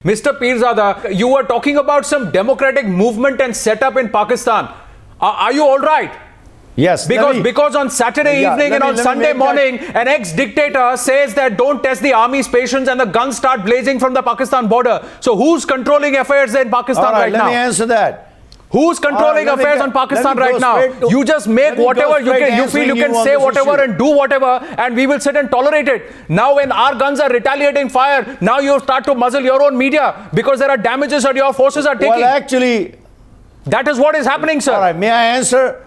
Mr. Pirzada, you were talking about some democratic movement and setup in Pakistan. Are you all right? Yes. Because on Saturday evening and on Sunday morning, an ex-dictator says that don't test the army's patience and the guns start blazing from the Pakistan border. So who's controlling affairs in Pakistan right now? Let me answer that. Who's controlling affairs on Pakistan right now? You just make whatever you feel you can say whatever and do whatever, and we will sit and tolerate it. Now when our guns are retaliating fire, now you start to muzzle your own media because there are damages that your forces are taking. Well, actually, that is what is happening, sir. All right, may I answer?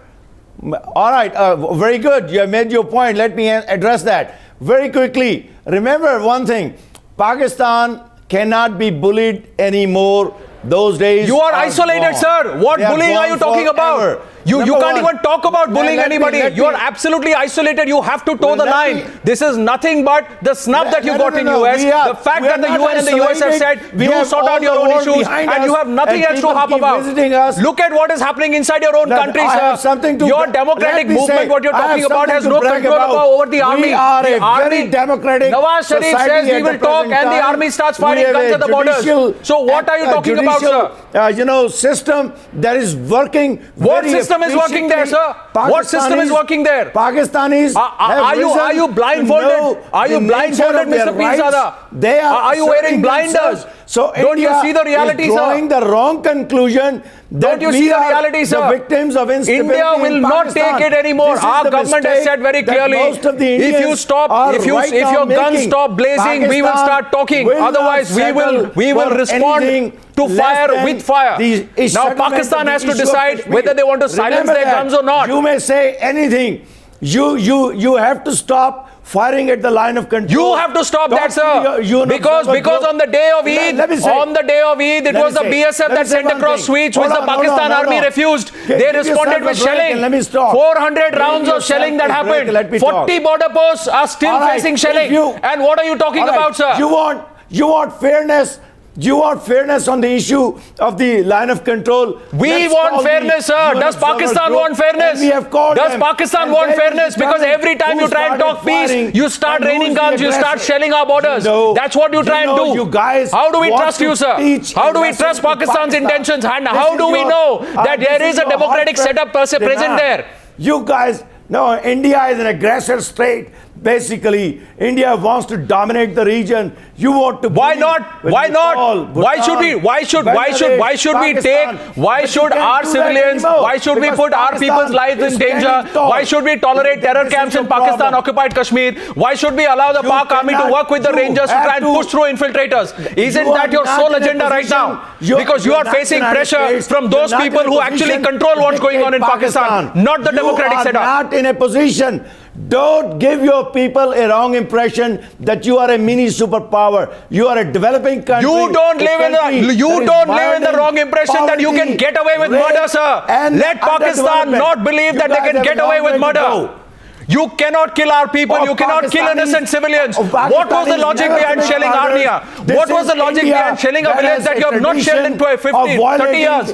All right, very good. You have made your point. Let me address that very quickly. Remember one thing, Pakistan cannot be bullied anymore. Those days you are isolated, sir. What bullying are you talking about? You can't even talk about bullying anybody. You are absolutely isolated. You have to toe the line. This is nothing but the snub that you got in US. The fact that the UN and the US have said you sort out your own issues and you have nothing else to harp about. Look at what is happening inside your own country, sir. Your democratic movement, what you're talking about, has no control over the army. We are a very democratic Nawaz Sharif says we will talk and the army starts firing guns at the borders. So what are you talking about, sir? System that is working. What system is working there, sir? What system is working there? Pakistanis are you blindfolded? Are you blindfolded, Mr. Pirzada? Are you wearing blinders? So don't you see the reality, sir? Drawing the wrong conclusion. Don't you see the reality, sir? The victims of instability. India will not take it anymore. Our government has said very clearly, if your guns stop blazing, we will start talking. Otherwise, we will respond to fire with fire. Now Pakistan has to decide whether they want to silence their guns or not. You may say anything. You have to stop firing at the line of control. You have to stop that, sir. Because on the day of Eid, it was the BSF that sent across sweets, which the Pakistan army refused. They responded with shelling. 400 rounds of shelling that happened. 40 border posts are still facing shelling. And what are you talking about, sir? You want fairness. You want fairness on the issue of the line of control? We want fairness, sir. Does Pakistan want fairness? Does Pakistan want fairness? Because every time you try and talk peace, you start raining guns, you start shelling our borders. That's what you try and do. How do we trust you, sir? How do we trust Pakistan's intentions? And how do we know that there is a democratic setup present there? You guys, no, India is an aggressor state. Basically, India wants to dominate the region. You want to. Why not? Why not? Why should we? Why should our civilians? Why should we put our people's lives in danger? Why should we tolerate terror camps in Pakistan occupied Kashmir? Why should we allow the Pak army to work with the Rangers to try and push through infiltrators? Isn't that your sole agenda right now? Because you are facing pressure from those people who actually control what's going on in Pakistan, not the democratic setup. You are not in a position. Don't give your people a wrong impression that you are a mini superpower. You are a developing country. You don't live in the wrong impression that you can get away with murder, sir. Let Pakistan not believe that they can get away with murder. You cannot kill our people. You cannot kill innocent civilians. What was the logic behind shelling Arnia? What was the logic behind shelling a village that you have not shelled in 30 years?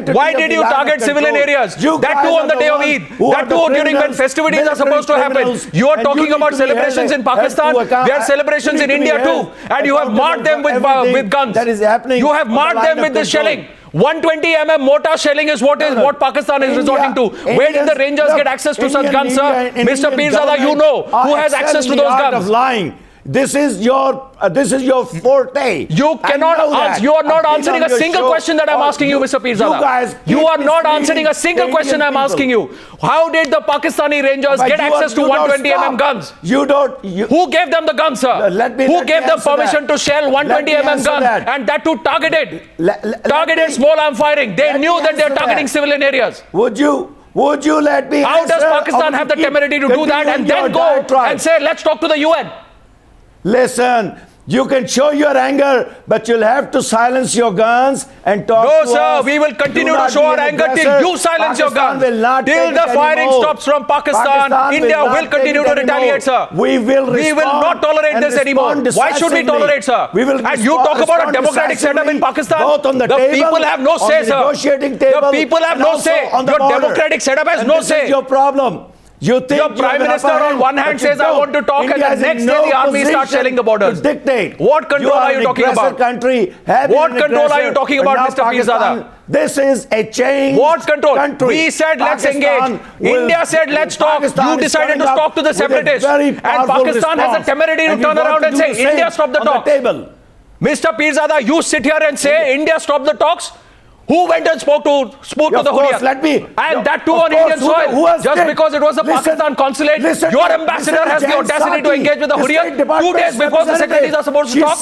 Why did you target civilian areas? That too on the day of Eid. That too during when festivities are supposed to happen. You are talking about celebrations in Pakistan. There are celebrations in India too. And you have marked them with guns. You have marked them with the shelling. 120 mm mortar shelling is what Pakistan is resorting to. Where did the Rangers get access to such guns, sir? Mr. Pirzada, you know who has access to those guns. Lying. This is your forte. You cannot answer. You are not answering a single question that I'm asking you, Mr. Pirzada. You are not answering a single question I'm asking you. How did the Pakistani Rangers get access to 120 mm guns? Who gave them the guns, sir? Who gave them permission to shell 120 mm guns and that too targeted small arm firing? They knew that they're targeting civilian areas. Would you let me? How does Pakistan have the temerity to do that and then go and say, let's talk to the UN? Listen, you can show your anger, but you'll have to silence your guns and talk to us. No, sir, we will continue to show our anger till you silence your guns. Till the firing stops from Pakistan, India will continue to retaliate, sir. We will not tolerate this anymore. Why should we tolerate, sir? And you talk about a democratic setup in Pakistan. The people have no say, sir. The people have no say. Your democratic setup has no say. This is your problem. You think your Prime Minister on one hand says, I want to talk, and the next day the army starts shelling the borders. Dictate. What control are you talking about? What control are you talking about, Mr. Pirzada? This is a change. What control? We said let's engage. India said let's talk. You decided to talk to the separatists. And Pakistan has the temerity to turn around and say, India, stop the talks. Mr. Pirzada, you sit here and say, India, stop the talks. Who went and spoke to the Hurriyat? And that too on Indian soil. Just because it was the Pakistan consulate, your ambassador has the audacity to engage with the Hurriyat 2 days before the secretaries are supposed to talk.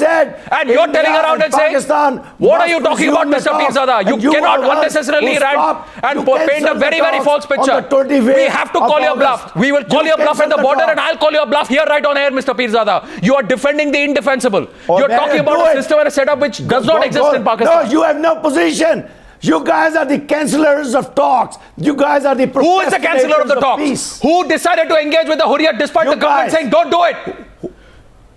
And you're telling around and saying, what are you talking about, Mr. Pirzada? You cannot unnecessarily rant and paint a very, very false picture. We have to call your bluff. We will call your bluff at the border, and I'll call your bluff here right on air, Mr. Pirzada. You are defending the indefensible. You're talking about a system and a setup which does not exist in Pakistan. No, you have no position. You guys are the cancelers of talks. You guys are the Who is the canceller of the talks? Peace. Who decided to engage with the Hurriyat despite the government saying don't do it?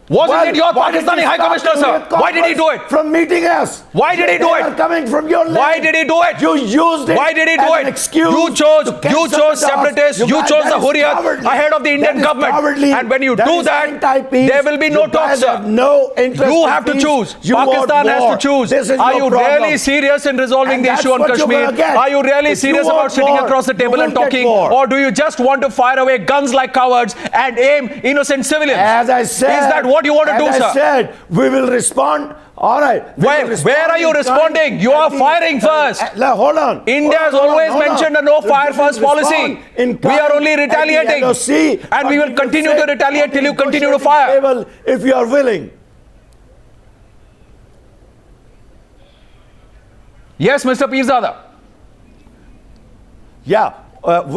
Wasn't it your Pakistani High Commissioner, sir? Why did he do it? From meeting us. Why did he do it? Coming from your land. Why did he do it? You used it. Why did he do as an it? excuse You chose separatists. You chose the Hurriyat ahead of the Indian government. And when you do that, there will be no talks, sir. No interest. You have to choose. Pakistan has to choose. Are you really serious in resolving the issue on Kashmir? Are you really serious about sitting across the table and talking? Or do you just want to fire away guns like cowards and aim innocent civilians? As I said. Is that what you want to do, sir? Said we will respond. All right. Where are you responding? You are firing first. Hold on. India has always mentioned a no fire first policy. We are only retaliating. And we will continue to retaliate till you continue to fire. If you are willing. Yes, Mr. Pirzada. Yeah.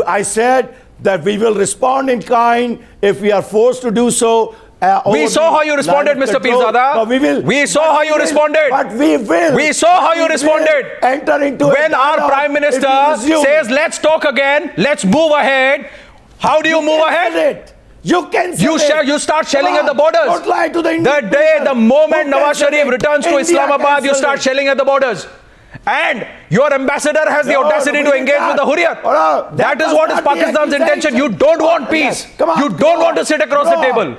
I said that we will respond in kind if we are forced to do so. We saw how you responded, Mr. Pirzada. We saw how you responded. But we will. We saw how you responded. Enter into when our Prime Minister says, let's talk again, let's move ahead. How do you move ahead? You start shelling at the borders. Don't lie to the moment Nawaz Sharif returns to Islamabad, you start shelling at the borders. And your ambassador has the audacity to engage with the Hurriyat. That is what is Pakistan's intention. You don't want peace. You don't want to sit across the table.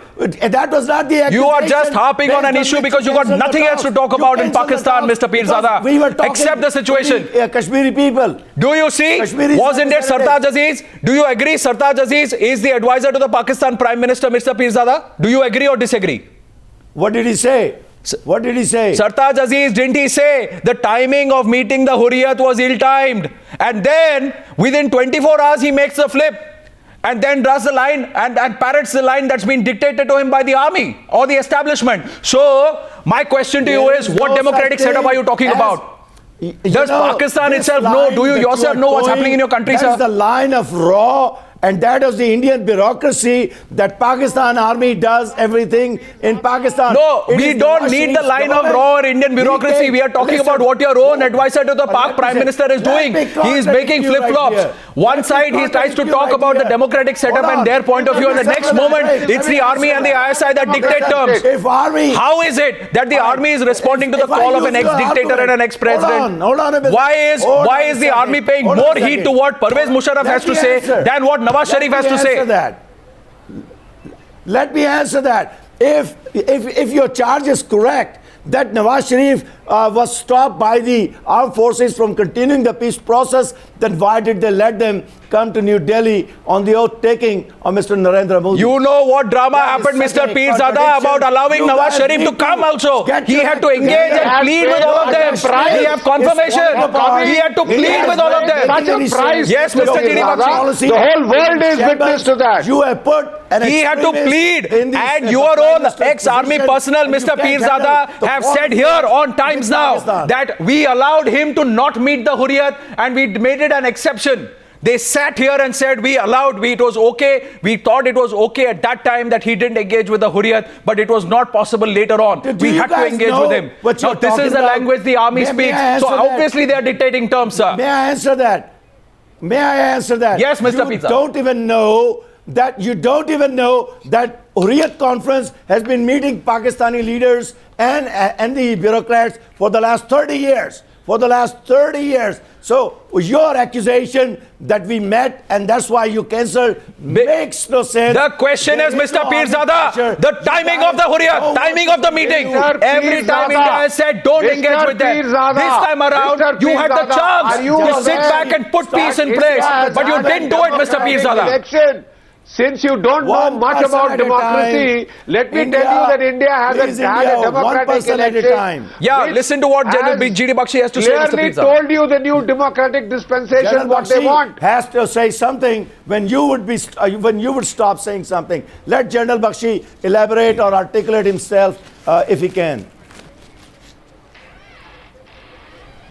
That was not the accusation. You are just harping on an issue because you got nothing else to talk about in Pakistan, Mr. Pirzada. Except the situation. Kashmiri people. Do you see? Wasn't it Sartaj Aziz? Do you agree Sartaj Aziz is the advisor to the Pakistan Prime Minister, Mr. Pirzada? Do you agree or disagree? What did he say? What did he say? Sartaj Aziz, didn't he say the timing of meeting the Hurriyat was ill-timed? And then within 24 hours he makes the flip and then draws the line and parrots the line that's been dictated to him by the army or the establishment. So my question to you is, what democratic setup are you talking about? Does Pakistan itself know? Do you yourself know what's happening in your country, sir? That's the line of raw. And that is the Indian bureaucracy that Pakistan army does everything in Pakistan. No, we don't need the line of raw or Indian bureaucracy. We are talking about what your own advisor to the Pak Prime Minister is doing. He is making flip-flops. One side he tries to talk about the democratic setup and their point of view, and the next moment it's the army and the ISI that dictate terms. How is it that the army is responding to the call of an ex-dictator and an ex-president? Why is the army paying more heed to what Pervez Musharraf has to say than what Nawaz Sharif has to say? Let me answer that. If your charge is correct, that Nawaz Sharif was stopped by the armed forces from continuing the peace process, then why did they let them come to New Delhi on the oath taking of Mr. Narendra Modi? You know what drama happened, Mr. Pirzada, about allowing Nawaz Sharif to come also. He had to engage and plead with all of them. He had confirmation. He had to plead with all of them. Yes, Mr. Giri. The whole world is witness to that. You have put he had to plead, and your own ex-army personnel, Mr. Pirzada, have said here on Times Now that we allowed him to not meet the Hurriyat and we made it an exception. They sat here and said it was okay. We thought it was okay at that time that he didn't engage with the Hurriyat, but it was not possible later on. We had to engage with him. Now, this is the language the army speaks. So obviously they are dictating terms, sir. May I answer that? Yes, Mr. Pirzada. You don't even know that Hurriyat conference has been meeting Pakistani leaders and the bureaucrats for the last 30 years. for the last 30 years. So your accusation that we met and that's why you cancelled makes no sense. The question is, Mr. Pirzada, the timing of the Hurriyat, timing of the meeting. Mr. Every time Pirzada, India has said, don't Mr. engage with them. Pirzada, This time around, Mr. you had the Pirzada, chance are you to sit aware- back and put peace in place. India But you has didn't do it, Mr. democratic Pirzada. election. Since you don't know One much person about at a democracy, time. let me India, tell you that India hasn't please, had India, a one democratic person at a election. time. Yeah, which listen to what General has G.D. Bakshi has to say, Mr. clearly Pirzada. told you the new democratic dispensation General what they Bakshi want. has to say something when you would stop saying something. Let General Bakshi elaborate or articulate himself if he can.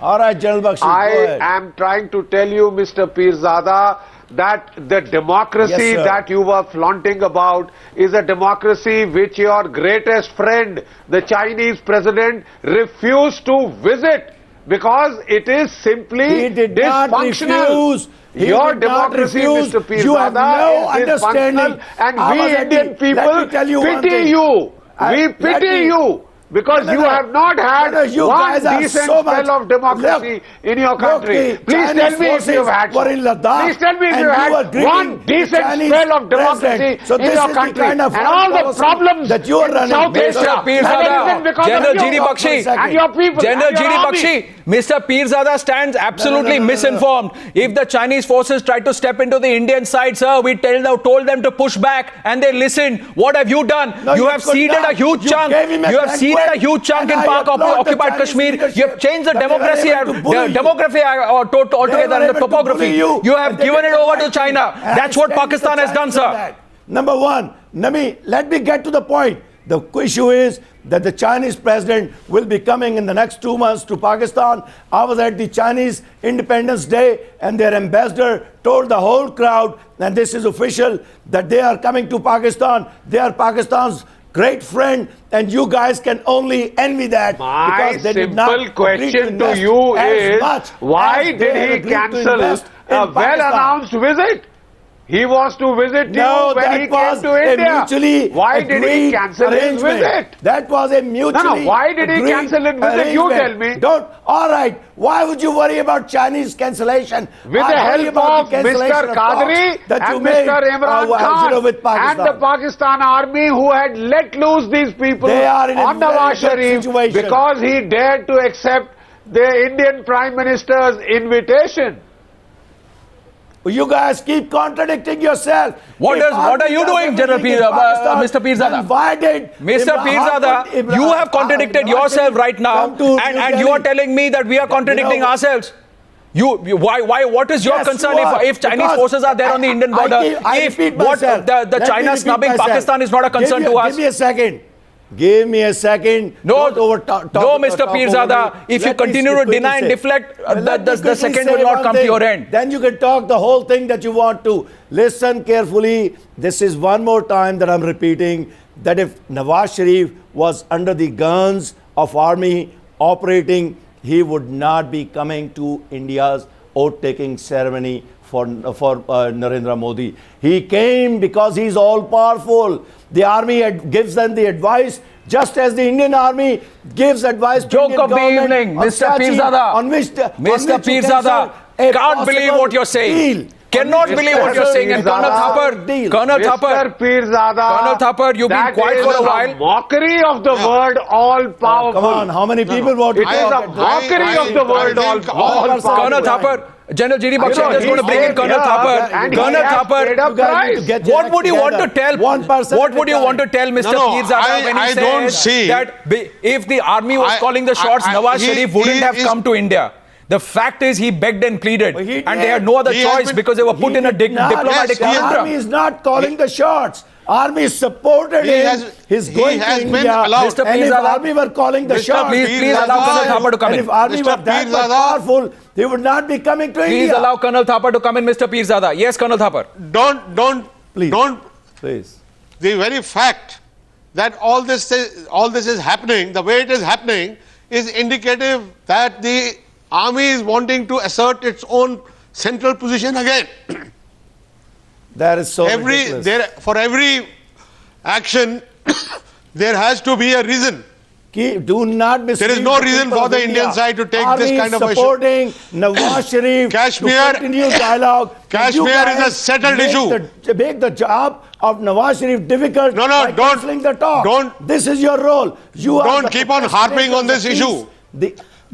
All right, General Bakshi, go I ahead. am trying to tell you, Mr. Pirzada, that the democracy Yes, sir. that you were flaunting about is a democracy which your greatest friend, the Chinese president, refused to visit because it is simply He did not dysfunctional. refuse. He Your did not democracy, refuse. Mr. Pirzada, You have no is understanding. dysfunctional, and I we was at Indian the- let me people tell you one pity thing. you. We Let pity me- you. Because No, you no. have not had No, no, you one guys are decent so much- spell of democracy Look, in your country. the Please Chinese tell me if you have had forces were some. in Ladakh Please tell me if and you you were had greeting one the decent Chinese spell of democracy president. So in this your is the country. kind of And all the policy problems that you are in running. South Mr. Asia have Pirzada, arisen because General of you G.D. Bakshi, and your people General and your G.D. army. Bakshi, Mr. Pirzada stands absolutely No. misinformed. If the Chinese forces tried to step into the Indian side, sir, we told them to push back and they listened. What have you done? No, you you have could ceded not. a huge You chunk. gave him a You have ceded a banquet, huge chunk in and I Pak applaud the occupied Chinese Kashmir. You have leadership changed the that they were democracy, able to bully you. demography altogether They and were the able to topography. bully You have and they given did it the over right to thing. China. And That's I what stand with Pakistan the has done, Chinese on sir. that. Number one, let me get to the point. The issue is that the Chinese president will be coming in the next 2 months to Pakistan. I was at the Chinese Independence Day and their ambassador told the whole crowd, and this is official, that they are coming to Pakistan. They are Pakistan's great friend, and you guys can only envy that My because they did not simple agree question to invest you as is, much why as they did had he agreed to cancel invest in a Pakistan. well-announced visit? He was to visit No, you when that he was came to a India. mutually Why did he agreed cancel his arrangement. visit? That was a mutually why did he agreed cancel his visit? You tell arrangement. me. Don't. All right. Why would you worry about Chinese cancellation? With the I worry help about of the cancellation Mr. of Qadri talks that you and made, Mr. Imran Khan with and Pakistan. the Pakistan army who had let loose these people They are in a on very Nawaz good Sharif situation. because he dared to accept the Indian Prime Minister's invitation. You guys keep contradicting yourself. What are you doing, General Mr. Pirzada? Why did Mr. Pirzada, you have contradicted yourself right now, and you are telling me that we are contradicting ourselves. Why? What is your Yes, concern you are. if Chinese Because forces are there on the Indian border? I If repeat what myself. the Let me China repeat snubbing myself. Pakistan is not a concern to us. Give me a second. Give me a second. No, Don't talk no, over Mr. Pirzada. me. If you Let me continue to quickly deny and say. deflect, Let me the quickly second say will not one come to thing. your end. Then you can talk the whole thing that you want to. Listen carefully. This is one more time that I'm repeating that if Nawaz Sharif was under the guns of army operating, he would not be coming to India's oath-taking ceremony for Narendra Modi. He came because he's all-powerful. The army gives them the advice, just as the Indian army gives advice to Joke Indian of the government evening, on Mr. Karachi, Pirzada. on which Mr. you Pirzada, cancel a can't believe possible what you're saying. deal. Cannot Mr. believe what you're saying. And Colonel Pirzada, Thapar, Colonel Mr. Thapar, Pirzada, Colonel Thapar, you've been that quiet is for a while. mockery of the word all-powerful. Come on, how many people want to It is talk? a mockery of the word all-powerful. Colonel Thapar, General G.D. Bakshi know, is going to bring in he Colonel said Thapar. here, and Colonel he has paid Thapar, up You guys need to price. get your what act would you want to together. tell? One person What at a would you time. want to tell Mr. No, Pirzada when he I don't says see- that if the army was calling the shots, Nawaz he- Sharif wouldn't he have is- come to India? The fact is he begged and pleaded, But he and they did. had no other He has choice been- because they were put in a He did not. diplomatic Yes, he has- Army conundrum. is not calling the shots. Army supported He him. has- He's he going has to been India. allowed- Mr. And if Pirzada, Army were calling the Mr. shots, Please allow Colonel Thapar to come and in. if Army Mr. were that much Pirzada- powerful, he would not be coming to Please India. allow Colonel Thapar to come in, Mr. Pirzada. Yes, Colonel Thapar. Please. Don't. Please. The very fact that all this is happening, the way it is happening, is indicative that the army is wanting to assert its own central position again. That is so ridiculous. For every action, there has to be a reason. Do not mislead. There is no the reason people for of the India. Indian side to take Army this kind of issue. supporting Nawaz Sharif Kashmir- to continue dialogue. Kashmir You is a guys settled make issue. Make the job of Nawaz Sharif difficult No, by don't- cancelling the talk. don't- This is your role. You are Don't the keep on harping on this issue.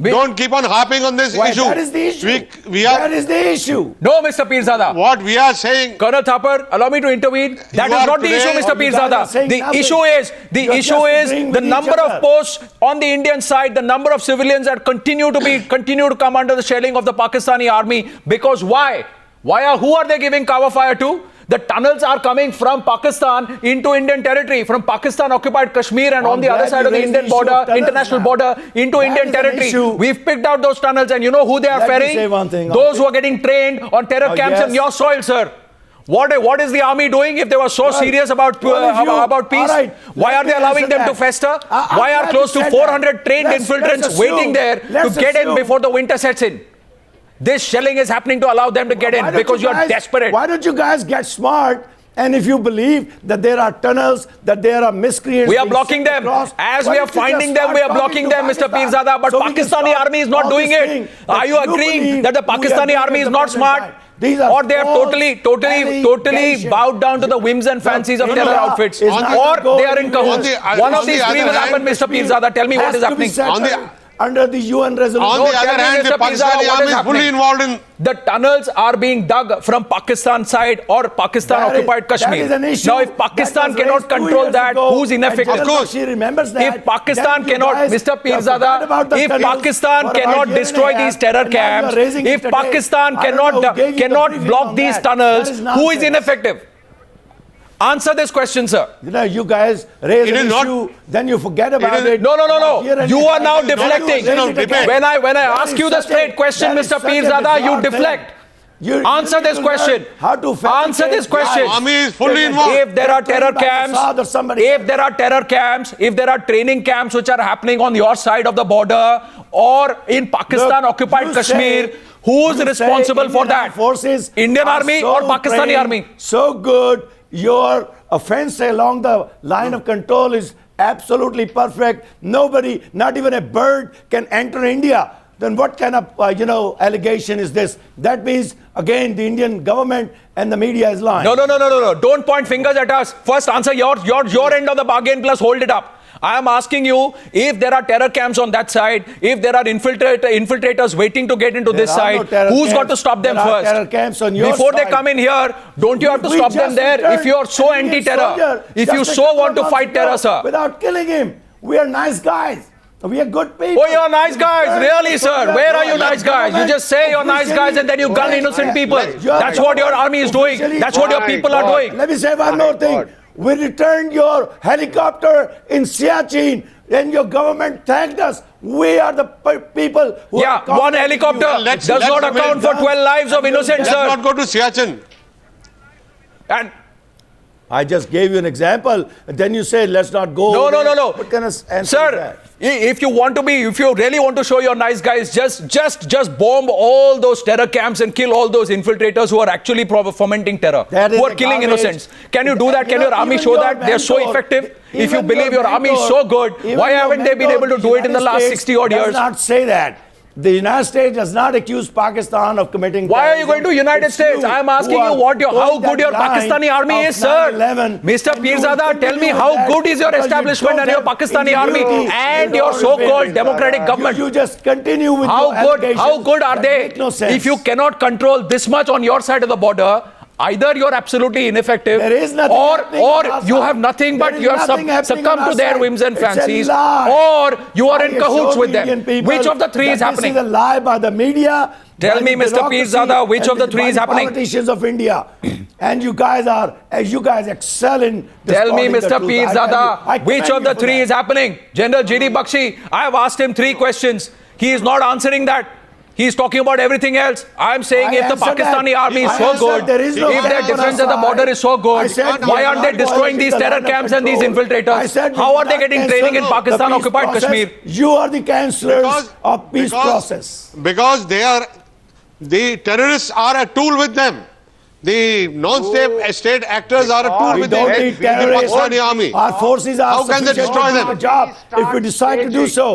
Don't keep on harping on this issue. That is the issue. We are, that is the issue. No, Mr. Pirzada. what we are saying, Colonel Thapar, allow me to intervene. That You is are not the today- issue, Mr. You guys are Pirzada. saying The nothing. issue is You are just agreeing the with number each of other. posts on the Indian side, the number of civilians that continue to come under the shelling of the Pakistani army. Because why? Who are they giving cover fire to? The tunnels are coming from Pakistan into Indian territory, from Pakistan occupied Kashmir and on the glad other side you of the raised Indian the issue of border, tunnels international now. border, into That Indian is an territory. issue. We've picked out those tunnels, and you know who they are Let me ferrying? say one thing. Those who are getting trained on terror Oh, camps yes. on your soil, sir. What is the army doing if they were so serious about peace? All right, Why let are me they allowing answer them to that. fester? I'm Why are glad close you to said 400 that. trained Let's infiltrants assume. waiting there to Let's get in assume. before the winter sets in? This shelling is happening to allow them to get Why in don't because you you're guys- desperate. Why don't you guys get smart? And if you believe that there are tunnels, that there are miscreants, We are being blocking sent them. across, As why we are don't you finding just them, we are start blocking talking them, to Mr. Pakistan? Pirzada. But So we can Pakistani stop army is all not doing this it. thing Are that you agreeing believe that the we are Pakistani doing army at is the not present smart? time? These are Or they have false totally allegations. bowed down to the whims and fancies of India terror outfits? is not Or going they are in anywhere. cahoots? On One the of these other three will hand, happen, Mr. Pirzada. Tell me what Has is to be happening. settled under the UN resolution. on No, the tell other me, hand, the Mr. Pirzada, Pakistani what is army is fully happening? involved in. The tunnels are being dug from Pakistan side or Pakistan That is- occupied Kashmir. That is an issue Now, if that Pakistan was cannot raised 2 control years that, ago, who's and ineffective? General Bashir remembers that. If Pakistan Then you cannot, guys Mr. have forgot Pirzada, about the if tunnels Pakistan for about cannot a year and destroy a half, these terror and now you are camps, raising it if today. Pakistan I don't know who gave you the cannot briefing block on these that. tunnels, That is who is nonsense. ineffective? Answer this question, sir. You guys raise It an is not- issue, then you forget about is- it. No. Here and You there. are now Then you deflecting. raise it No, again. debate. When I That ask is you the such a- straight question, that is Mr. such a Pirzada, you bizarre thing. deflect. You Answer need this to question. learn How to Answer this fabricate question. lies. Army is fully They're involved. If there are trained terror by camps, Mossad or somebody if else. there are terror camps, if there are training camps which are happening on your side of the border or in Pakistan Look, occupied you Kashmir, say- who's you say responsible for Indian that? Armed Forces Indian are army so or Pakistani trained, army? So good, your offense along the line of control is absolutely perfect. Nobody, not even a bird, can enter India. Then what kind of allegation is this? That means again the Indian government and the media is lying. No. Don't point fingers at us. First answer your end of the bargain plus hold it up. I am asking you if there are terror camps on that side, if there are infiltrators waiting to get into There this are no side, terror who's got camps. to stop them There are first? terror camps on your Before they side. come in here, don't you have to We stop them just there if returned you are so an Indian anti-terror? soldier If just you a so couple want of to months fight ago terror, sir. Without killing him. We are nice guys. We are good people. Oh, you're nice guys. Really, sir? Where are you nice guys? You just say you're nice guys and then you gun innocent people. That's what your army is doing. That's what your My people are God. doing. Let me say one more thing. God. We returned your helicopter in Siachen and your government thanked us. We are the people who Yeah, are one contacting helicopter you. Let's- does not let's account for 12 lives of innocent, Let's sir. not go to Siachen. And I just gave you an example. Then you say, let's not go. No. What kind of answer is Sir, that? if you really want to show you're nice guys, just bomb all those terror camps and kill all those infiltrators who are actually fomenting terror, That is who are the killing garbage. innocents. Can you do that? Can You know, your army even show your that they're so mentor- effective? If you even believe your army is mentor- so good, even why your haven't they been mentor, able to do it in the last United 60 odd States years? does not say that. The United States does not accuse Pakistan of committing Why are you terrorism. going to United It's States? you I am who asking are you how towing good that your line Pakistani army of is, sir. 9/11, Mr. and you Pirzada, will tell me continue how with that good is your because you establishment don't and your have Pakistani army integrity and in your your so-called business. democratic government. You just continue with How your good allegations are that they? make no sense. If you cannot control this much on your side of the border, either you're absolutely ineffective, There is nothing happening on or our you side. have nothing There but is you have nothing happening on succumbed our to their side. whims and It's a fancies, lie. or you are in I cahoots assure with the them. Indian people Which of the three is that happening? This is a lie by the media. Tell by me, the Mr. bureaucracy, Pirzada, which and of the three by is the happening? Politicians of India, and you guys excel in. Tell me, distorting the Mr. truth. I tell you, I Pirzada, which commend of the you for three that. is happening? General G.D. Bakshi, I have asked him 3 questions. He is not answering that. He is talking about everything else. I am saying I if the answered Pakistani that. army is I so answered good, there is no if their terror on defense our at the border side. is so I good, said why we aren't are they not destroying violating these the terror line of camps and these control. I infiltrators? said we How did are they not getting cancel training in the Pakistan peace occupied process. Kashmir? You are the counselors of peace process. Because the terrorists are a tool with them. the non-state actors are a tool We with don't the need terrorists. Pakistani army. Our forces are How can they sufficient destroy to do them? the job if we decide to do so.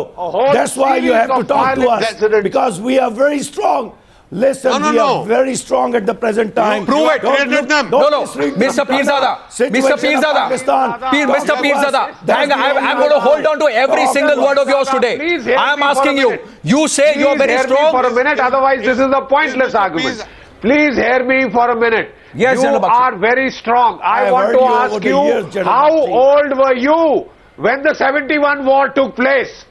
That's why you have to talk to us, because we are very strong. Listen, No, we no. are very strong at the present time. Prove it. Don't Created look- them. don't No, misread Mr. the Pirzada, situation Mr. of Pirzada, Pakistan. Mr. Talk to Pirzada, us. That's the I'm only going to way. hold on to every Talk single to word us. of yours today. Please hear I am me for a asking you. minute. You say you are very Please hear me strong. for a minute, otherwise this is a pointless argument. Please hear me for a minute. Yes, you General Bakshi. are very strong. I have want heard to you over ask the you, years, General how Bakshi. old were you when the 71 war took place?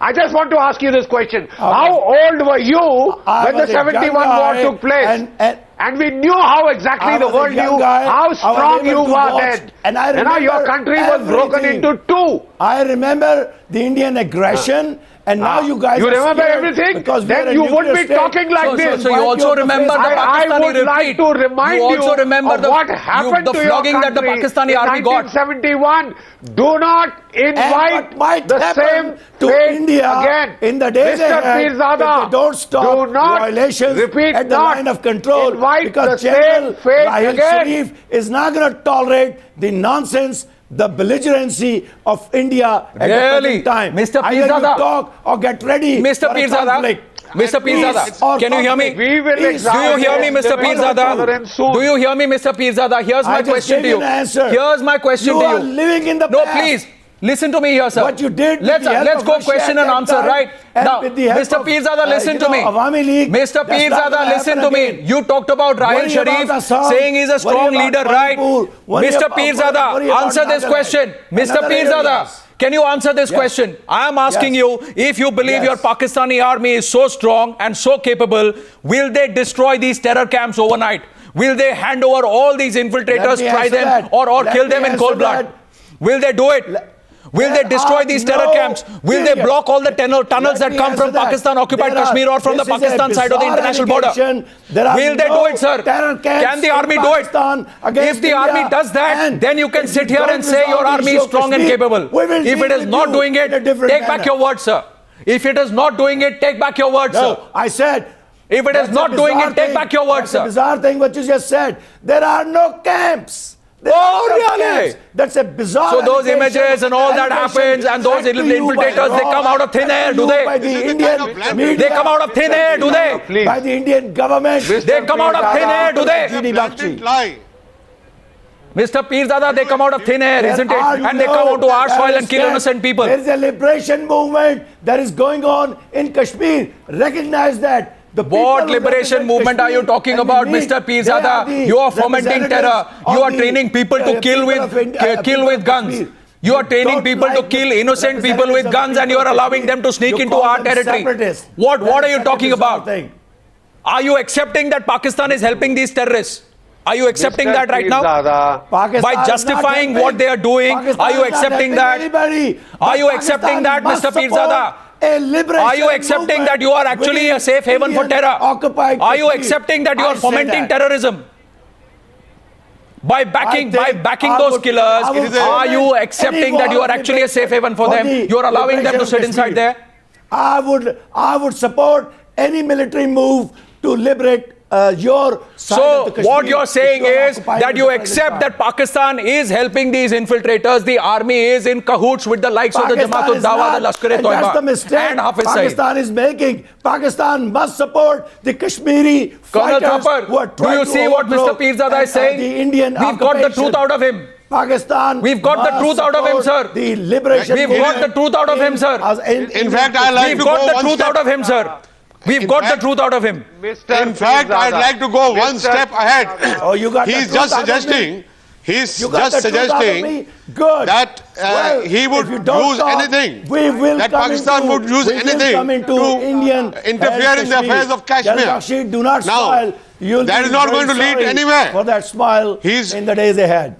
I just want to ask you this question. How old were you I when the was a young 71 war guy took place? and we knew how exactly I the was a world young knew guy. how I was strong able you to were watch, then. and I You know, your remember country was broken everything. into two. I remember the Indian aggression, and now you guys You are remember scared everything? because Then we're a you wouldn't nuclear be state. talking like this. So you Wipe also off the remember face. the I Pakistani would like retreat. to remind You also remember of the what happened the to your flogging that the country Pakistani in army got. 1971. Do not And invite what might the happen same to fate India again. in the days Mr. ahead Pirzada, if they don't stop do not violations repeat at the not line of control, invite because the General same fate Rahil again. Sharif is not going to tolerate the nonsense, the belligerency of India at the Really? present time. Mr. Either you Pirzada. talk or get ready Mr. for a Pirzada, conflict. Mr. Peace Pirzada, or can you hear me? conflict. We will Peace. Do you hear me, Mr. Examine Pirzada? tolerance soon. Do you hear me, Mr. Pirzada? Here's my I just question gave to you you. an answer. Here's my question You to are you. living in the No, past. please. Listen to me here, sir. What you did with Let's the help let's of go Russia question at and that answer, time, right? and Now, with the help Mr. of, Pirzada, listen to me. Awami League, Mr. that's not Pirzada, gonna listen happen to me. again. You talked about Rahil Worry about Sharif Assam, saying he's a strong worry about leader, right? Manipur, worry Mr. about- Pirzada, worry about answer this Nagaland question. and Mr. other Pirzada, areas. can you answer this Yes. question? I am asking Yes. you, if you believe Yes. your Pakistani army is so strong and so capable, will they destroy these terror camps overnight? Will they hand over all these infiltrators, Let me try answer them, that. or Let kill me them in answer cold blood? that. Will they do it? Will they There destroy are these terror no camps? Will they periods. block all the tunnels Let that me come from answer that. Pakistan occupied There are- Kashmir or from the this is a Pakistan side of the bizarre international border? allegation. There are Will they no do it, sir? terror camps Can the in army do it? Pakistan against If the India. army does that, And then you can if sit you here don't and say your resolve the army issue is of strong and Kashmir, capable. we will If deal it is with not you doing it, in a different take back manner. your words, sir. If it is not doing it, take back your words, sir. No, I said. If it is that's a not doing bizarre it, take thing. back your words, That's a sir. bizarre thing what you just said. There are no camps. There Oh, are no really? camps. That's a bizarre. So those allegation. images and all that Allegation happens and those fed to you by infiltrators, they Raw, come out of thin fed air, to do you they? By This the is the Indian kind of blaming. media. They come out of thin air, do they? Please. By the Indian government. They come out of thin air, do they? GD Bakshi. Lie. Mr. Pirzada, they come out of thin air, There isn't it? are And they no come onto our soil and kill terrorist innocent people. There is a liberation movement that is going on in Kashmir. Recognize that. The people What who liberation represent movement are you Kashmir talking and about, Unique, Mr. they are Pirzada? the You are fomenting terror. representatives You are of training people to kill people of with India, kill people with of guns. Kashmir. You are training don't people to like kill the innocent people with representatives of guns, the and you are people of allowing Kashmir. them to sneak You into call our them territory. separatists. What That are is you such a talking bizarre about? thing. Are you accepting that Pakistan is helping these terrorists? Are you accepting Mr. that right now? Pirzada, Pakistan By is not justifying helping. what they are doing, Pakistan are you is not accepting helping that? anybody. Are you But accepting Pakistan that, must Mr. support Pirzada? a liberation Are you accepting movement that you are actually within a safe haven for Indian terror? occupied Are you Kashmir? accepting that you I are say fomenting that. terrorism? By backing I those would- killers, I would are you prevent accepting any that you war are actually a safe haven for for them? the You are allowing them to sit liberation of inside Kashmir. there? I would support any military move to liberate your side of So the Kashmir, what you're saying which you are is occupying that at you the present accept time. that Pakistan is helping these infiltrators. The army is in cahoots with the likes of the Pakistan Jamaat is Dawa, not, the Lashkar-e and that's the Toiba, mistake and Hafiz Saeed. Pakistan is making. Pakistan must support the Kashmiri Colonel fighters Thapar, who are do trying you to see what Mr. overthrow Pirzada is saying? The Indian We've got the truth occupation. out of him. Pakistan. We've got the must truth out of him, support sir. The liberation. We've got movement the truth out of him, sir. In fact, I like We've to got go the one truth step- out of him, sir. We've In got the fact- truth out of him. Mr. In fact, I'd Pirzada, like to go one Mr. step ahead. Oh, you got the He's truth just out of me? suggesting. He's You got just the truth out of suggesting me? Good. that Well, he would if you don't use talk, anything. We will That come Pakistan into, would use we will anything come into to Indian interfere in the Kashmir. affairs of Kashmir. General Bakshi, do not Now, smile. You'll that be is not very going to lead sorry anywhere. for that smile He's- in the days ahead.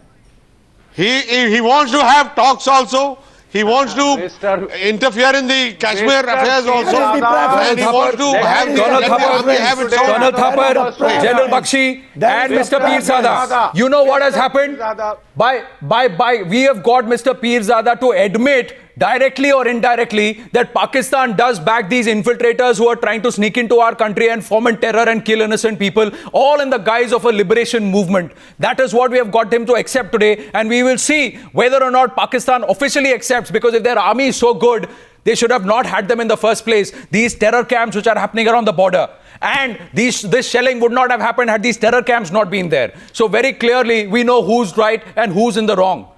He wants to have talks also. He wants to Mr. interfere in the Kashmir Mr. affairs also. That is the preference. And he wants to That have is the the Colonel let the Thapar, army have its own. Colonel That is the Thapar, preference. General Bakshi, That and is the Mr. Pirzada. preference. You know what has happened? Pirzada, we have got Mr. Pirzada to admit directly or indirectly that Pakistan does back these infiltrators who are trying to sneak into our country and foment terror and kill innocent people, all in the guise of a liberation movement. That is what we have got him to accept today, and we will see whether or not Pakistan officially accepts, because if their army is so good, they should have not had them in the first place. These terror camps which are happening around the border. And this shelling would not have happened had these terror camps not been there. So very clearly, we know who's right and who's in the wrong.